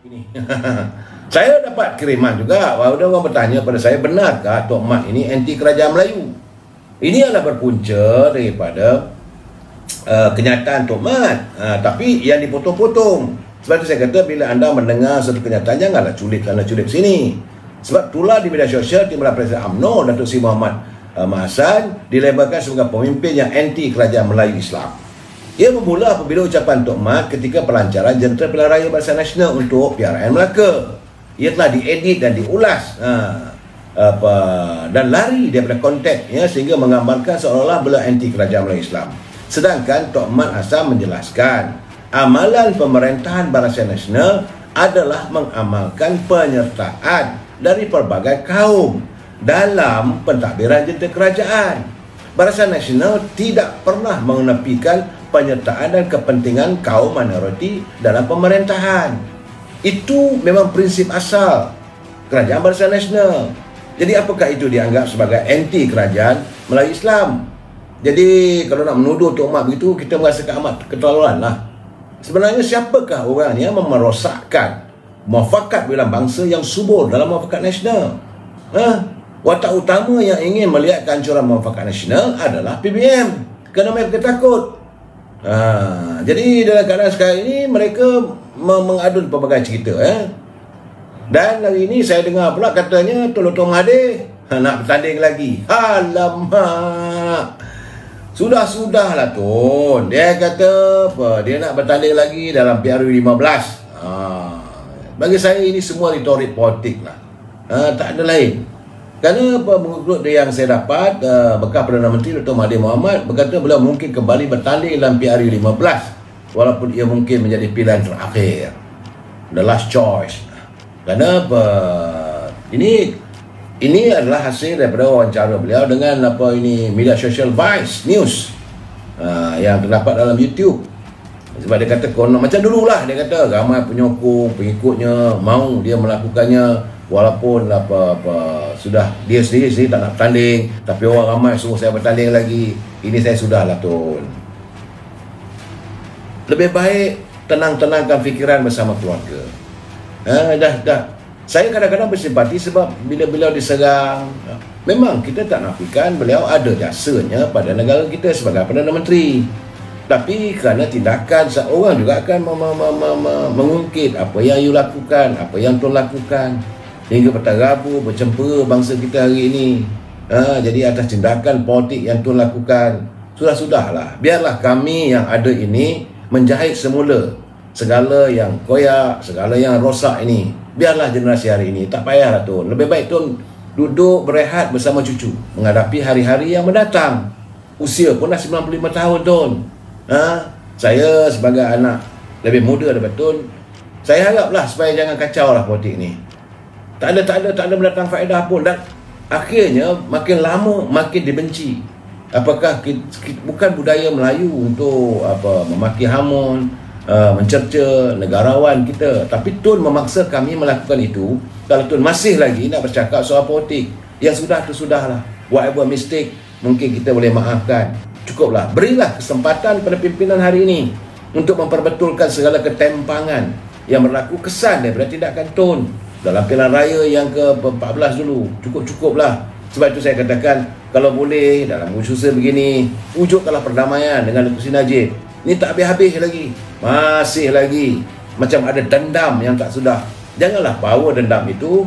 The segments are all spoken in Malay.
Ini. Saya dapat kiriman juga. Ada orang bertanya pada saya, benarkah Tok Mat ini anti kerajaan Melayu? Ini adalah berpunca daripada kenyataan Tok Mat, tapi yang dipotong-potong. Sebab itu saya kata, bila anda mendengar satu kenyataan, janganlah culik sini. Sebab itulah di media sosial Timbalan Presiden UMNO Datuk Seri Mohamad Mahasan dilabelkan sebagai pemimpin yang anti kerajaan Melayu Islam. Ia bermula apabila ucapan Tok Mat ketika pelancaran Jentera Pilihan Raya Barisan Nasional untuk PRN Melaka. Ia telah diedit dan diulas dan lari daripada konteksnya sehingga menggambarkan seolah-olah beliau anti kerajaan Melayu Islam. Sedangkan Tok Mat Hasan menjelaskan, amalan pemerintahan Barisan Nasional adalah mengamalkan penyertaan dari pelbagai kaum dalam pentadbiran jentera kerajaan. Barisan Nasional tidak pernah mengenepikan penyertaan dan kepentingan kaum minoriti dalam pemerintahan. Itu memang prinsip asal kerajaan Barisan Nasional. Jadi apakah itu dianggap sebagai anti kerajaan Melayu Islam? Jadi kalau nak menuduh Tok Mat begitu, kita merasakan amat keterlaluan lah. Sebenarnya siapakah orang yang merosakkan muafakat bilang bangsa yang subur dalam muafakat nasional? Watak utama yang ingin melihat kehancuran muafakat nasional adalah PBM, kerana mereka takut. Jadi dalam keadaan sekarang ini mereka mengadun pelbagai cerita. Dan hari ini saya dengar pula katanya Tun Mahathir nak bertanding lagi. Alamak, Sudah-sudahlah Tun. Dia kata apa? Dia nak bertanding lagi dalam PRU 15. Bagi saya ini semua retorik politik lah. Tak ada lain. Kerana mengikut yang saya dapat, bekas Perdana Menteri Dr. Mahathir Mohamad berkata beliau mungkin kembali bertanding dalam PRU 15 walaupun ia mungkin menjadi pilihan terakhir, the last choice. Kerana ini adalah hasil daripada wawancara beliau dengan media sosial Vice News yang terdapat dalam YouTube. Sebab dia kata konon macam dululah, dia kata ramai penyokong, pengikutnya mau dia melakukannya walaupun sudah dia sendiri tak nak bertanding, tapi orang ramai suruh saya bertanding lagi. Ini saya sudahlah Tun. Lebih baik tenangkan fikiran bersama keluarga. Dah. Saya kadang-kadang bersimpati sebab bila beliau diserang, memang kita tak nafikan beliau ada jasanya pada negara kita sebagai Perdana Menteri. Tapi kerana tindakan seorang juga akan mengungkit apa yang you lakukan, apa yang Tun lakukan, hingga berterabu, bercempera bangsa kita hari ini. Jadi atas tindakan politik yang Tun lakukan, sudahlah. Biarlah kami yang ada ini menjahit semula segala yang koyak, segala yang rosak ini. Biarlah generasi hari ini. Tak payahlah Tun. Lebih baik Tun duduk berehat bersama cucu menghadapi hari-hari yang mendatang. Usia pun dah 95 tahun Tun. Saya sebagai anak lebih muda daripada Tun, saya haraplah supaya jangan kacau lah politik ni. Tak ada mendatang faedah pun, dan akhirnya makin lama makin dibenci. Apakah bukan budaya Melayu untuk memaki hamun, mencerca negarawan kita, tapi Tun memaksa kami melakukan itu. Kalau Tun masih lagi nak bercakap soal politik, yang sudah tu sudahlah. Whatever mistake mungkin kita boleh maafkan. Cukuplah, berilah kesempatan pada pimpinan hari ini untuk memperbetulkan segala ketempangan yang berlaku kesan daripada tindakan Tun dalam pilihan raya yang ke-14 dulu. Cukuplah. Sebab itu saya katakan, kalau boleh dalam usaha begini, wujudkanlah perdamaian dengan Datuk Seri Najib. Ini tak habis-habis lagi, masih lagi macam ada dendam yang tak sudah. Janganlah bawa dendam itu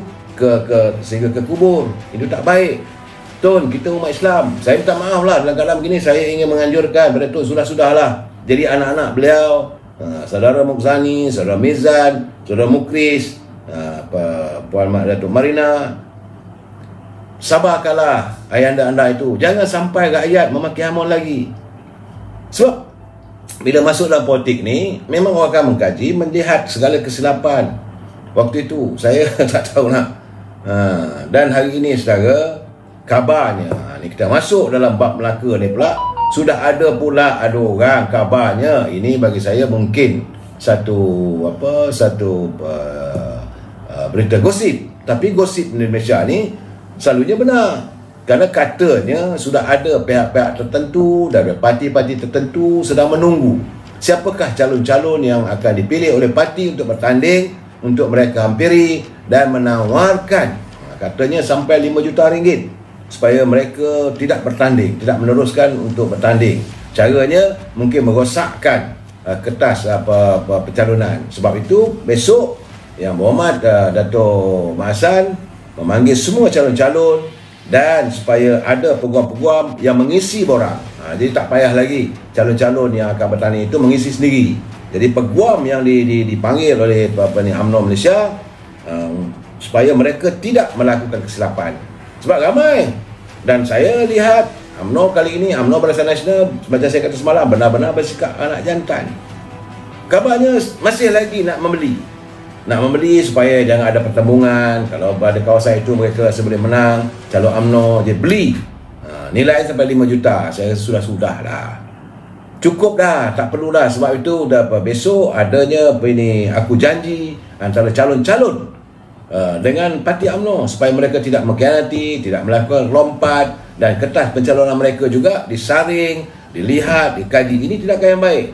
sehingga ke kubur. Itu tak baik. Tun, kita umat Islam, saya minta maaf lah dalam keadaan begini. Saya ingin menganjurkan pada Tun, sudahlah. Jadi anak-anak beliau, saudara Mukzani, saudara Mizan, saudara Mukris, Puan Mak Datuk Marina, sabarkanlah ayah anda itu. Jangan sampai rakyat memaki hamun lagi. Sebab bila masuk dalam politik ni, memang orang akan mengkaji, melihat segala kesilapan. Waktu itu saya tak tahu nak. Dan hari ini saudara, kabarnya ni kita masuk dalam bab Melaka ni pula, sudah ada orang kabarnya. Ini bagi saya mungkin satu berita gosip, tapi gosip di Malaysia ni selalunya benar. Kerana katanya sudah ada pihak-pihak tertentu dari parti-parti tertentu sedang menunggu siapakah calon-calon yang akan dipilih oleh parti untuk bertanding untuk mereka hampiri dan menawarkan katanya sampai 5 juta ringgit supaya mereka tidak bertanding, tidak meneruskan untuk bertanding. Caranya mungkin merosakkan kertas pencalonan. Sebab itu besok Yang Berhormat Dato' Mak Hassan memanggil semua calon-calon dan supaya ada peguam-peguam yang mengisi borang. Jadi tak payah lagi calon-calon yang akan bertanding itu mengisi sendiri. Jadi peguam yang dipanggil oleh UMNO Malaysia supaya mereka tidak melakukan kesilapan. Sebab ramai, dan saya lihat UMNO kali ini, UMNO Barisan Nasional, macam saya kata semalam, benar-benar bersikap anak jantan. Kabarnya masih lagi nak membeli supaya jangan ada pertembungan. Kalau pada kawasan itu mereka rasa boleh menang, calon UMNO je beli. Nilai sampai 5 juta. Saya rasa sudah lah. Cukup dah, tak perlu dah. Sebab itu dah besok adanya aku janji antara calon-calon dengan parti UMNO supaya mereka tidak mengkhianati, tidak melakukan lompat, dan kertas pencalonan mereka juga disaring, dilihat, dikaji. Ini tindakan yang baik.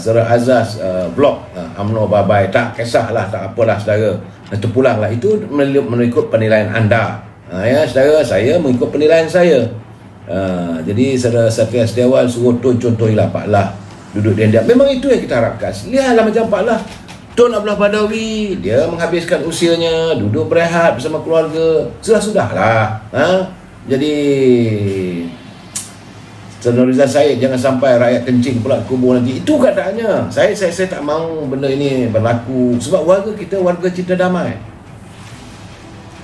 Saudara Azaz blog UMNO bye-bye, tak kisahlah, tak apalah saudara, terpulanglah. Itu mengikut penilaian anda. Ya saudara, saya mengikut penilaian saya. Jadi saudara Satria Setiawan suruh Tun contohilah Pak Lah duduk diam-diam. Memang itu yang kita harapkan. Lihatlah macam Pak Lah, Tun Abdullah Badawi, dia menghabiskan usianya duduk berehat bersama keluarga. Sudah-sudahlah. Jadi Saudara Rizal Said, jangan sampai rakyat kencing pula kubur nanti. Itu keadaannya. Saya tak mahu benda ini berlaku. Sebab warga kita warga cinta damai.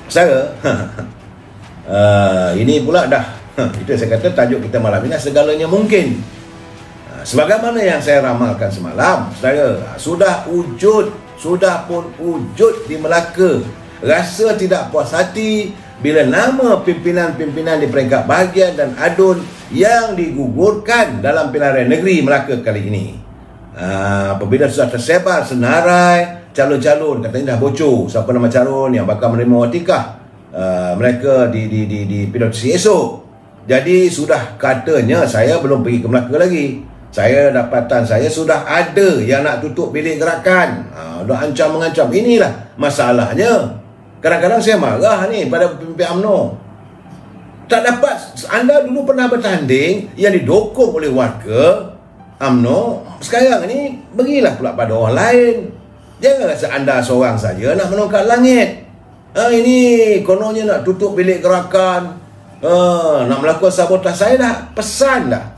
Saya ini pula dah itu saya kata tajuk kita malam ini, segalanya mungkin. Sebagaimana yang saya ramalkan semalam, saya sudah pun wujud di Melaka. Rasa tidak puas hati bila nama pimpinan-pimpinan di peringkat bahagian dan adun yang digugurkan dalam pilihan raya negeri Melaka kali ini. Apabila sudah tersebar senarai calon-calon, katanya dah bocor siapa nama calon yang bakal menerima watikah mereka di pilihan esok. Jadi sudah katanya, saya belum pergi ke Melaka lagi, saya dapatan saya sudah ada yang nak tutup bilik gerakan. Dah ancam-mengancam. Inilah masalahnya. Kadang-kadang saya marah ni pada pemimpin UMNO. Tak dapat. Anda dulu pernah bertanding yang didokong oleh warga UMNO. Sekarang ni berilah pula pada orang lain. Jangan rasa anda seorang saja nak menongkat langit. Ini kononnya nak tutup bilik gerakan, nak melakukan sabotaj. Saya dah pesan dah,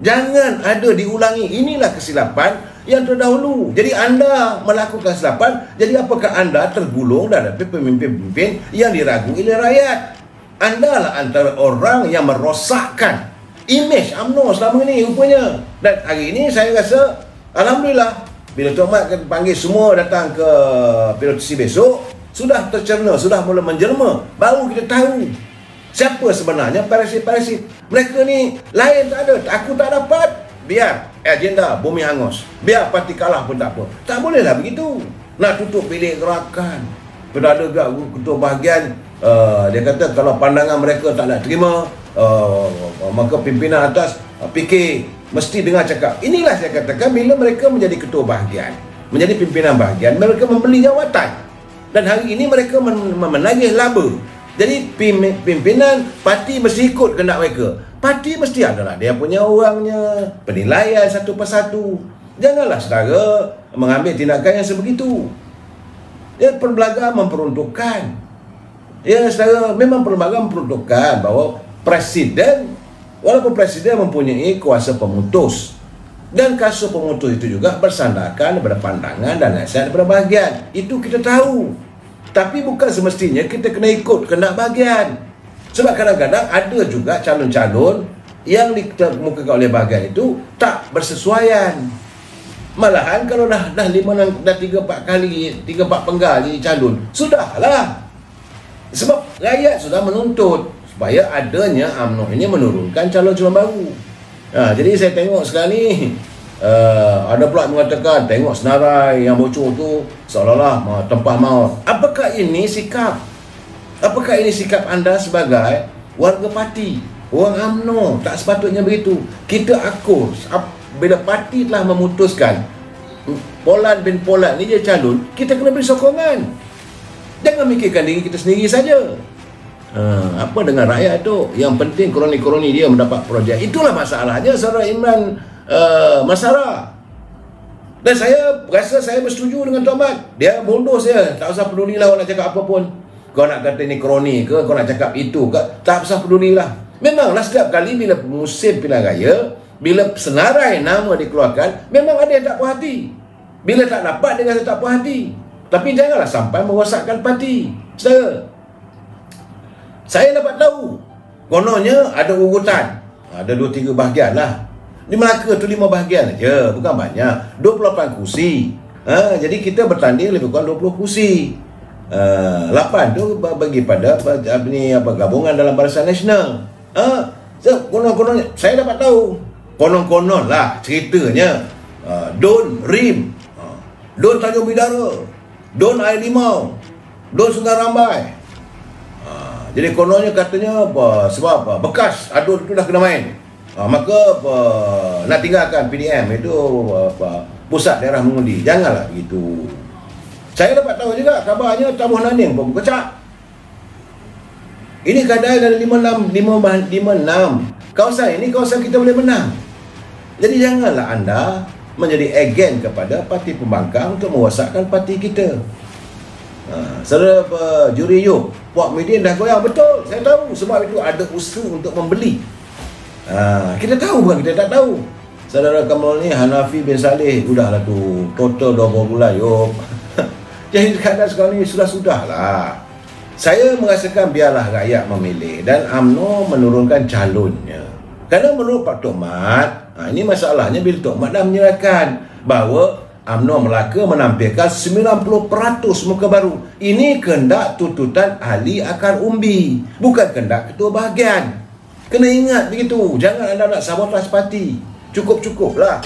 jangan ada diulangi. Inilah kesilapan yang terdahulu. Jadi anda melakukan kesilapan, jadi apakah anda tergulung dalam pemimpin-pemimpin yang diragui oleh rakyat? Anda lah antara orang yang merosakkan imej UMNO selama ini rupanya. Dan hari ini saya rasa alhamdulillah, bila Tuan Mat panggil semua datang ke pilotisi besok, sudah tercerna, sudah mula menjelma. Baru kita tahu siapa sebenarnya parasit-parasit. Mereka ni lain tak ada. Aku tak dapat, biar agenda bumi hangus, biar parti kalah pun tak apa. Tak bolehlah begitu. Nak tutup bilik gerakan. Perdana ketua bahagian, dia kata kalau pandangan mereka tak nak terima, maka pimpinan atas fikir mesti dengar cakap. Inilah saya katakan, bila mereka menjadi ketua bahagian, menjadi pimpinan bahagian, mereka membeli jawatan. Dan hari ini mereka menagih laba. Jadi pimpinan parti mesti ikut kehendak mereka. Parti mesti adalah dia punya orangnya, penilaian satu persatu. Janganlah saudara mengambil tindakan yang sebegitu. Ya, perlembagaan memperuntukkan. Ya, saudara, memang perlembagaan memperuntukkan bahawa presiden, walaupun presiden mempunyai kuasa pemutus, dan kuasa pemutus itu juga bersandarkan daripada pandangan dan nasihat daripada bahagian. Itu kita tahu. Tapi bukan semestinya kita kena ikut kehendak bahagian. Sebab kadang-kadang ada juga calon-calon yang dikemukakan oleh bahagian itu tak bersesuaian. Malahan kalau dah 3-4 penggal jadi calon, sudahlah. Sebab rakyat sudah menuntut supaya adanya UMNO ini menurunkan calon-calon baru. Jadi saya tengok sekarang ni ada pula mengatakan tengok senarai yang bocor tu seolah-olah tempah maut. Apakah ini sikap? Apakah ini sikap anda sebagai warga parti, orang UMNO? Tak sepatutnya begitu. Kita akur bila parti telah memutuskan Polan bin Polan ni dia calon, kita kena beri sokongan. Jangan mikirkan diri kita sendiri saja. Apa dengan rakyat tu? Yang penting kroni-kroni dia mendapat projek. Itulah masalahnya saudara Imran Masara. Dan saya rasa saya bersetuju dengan Tuan Mat. Dia bodoh saya. Tak usah pedulilah orang nak cakap apa pun. Kau nak kata ni kroni ke, kau nak cakap itu ke, tak usah pedulilah. Memanglah setiap kali bila musim pilihan raya, bila senarai nama dikeluarkan, memang ada yang tak puas hati. Bila tak dapat, dia kata tak puas hati. Tapi janganlah sampai merosakkan parti. Saudara, saya dapat tahu kononnya ada urutan, ada 2-3 bahagian lah. Di Melaka tu 5 bahagian aja, bukan banyak. 28 kursi. Jadi kita bertanding lebih kurang 20 kursi. 8 tu bagi pada gabungan dalam Barisan Nasional. Konon-kononnya saya dapat tahu. Konon-konon lah ceritanya. Don Rim, Don Tanjung Bidara, Don Air Limau, Don Sungai Rambai. Jadi kononnya katanya sebab bekas Adun tu dah kena main. Maka nak tinggalkan PDM itu pusat daerah mengundi. Janganlah begitu. Saya dapat tahu juga kabarnya Tabuh Naning pun berkecak. Ini kadang dari 56. Kawasan ini kawasan kita boleh menang. Jadi janganlah anda menjadi agen kepada parti pembangkang untuk merosakkan parti kita. Saudara juri you, Puak Midin dah goyang betul. Saya tahu sebab itu ada usaha untuk membeli. Kita tahu bukan kita tak tahu. Saudara Kamal ni Hanafi bin Saleh udahlah tu total 20 bulan yuk. Jadi kadang sekarang ni sudah-sudahlah. Saya merasakan biarlah rakyat memilih dan UMNO menurunkan calonnya. Kerana menurut Pak Tok Mat, ini masalahnya bila Tok Mat dah menyerahkan bahawa UMNO Melaka menampilkan 90% muka baru. Ini kehendak tuntutan ahli akar umbi, bukan kehendak ketua bahagian. Kena ingat begitu. Jangan anda nak sabotaj parti. Cukup-cukuplah.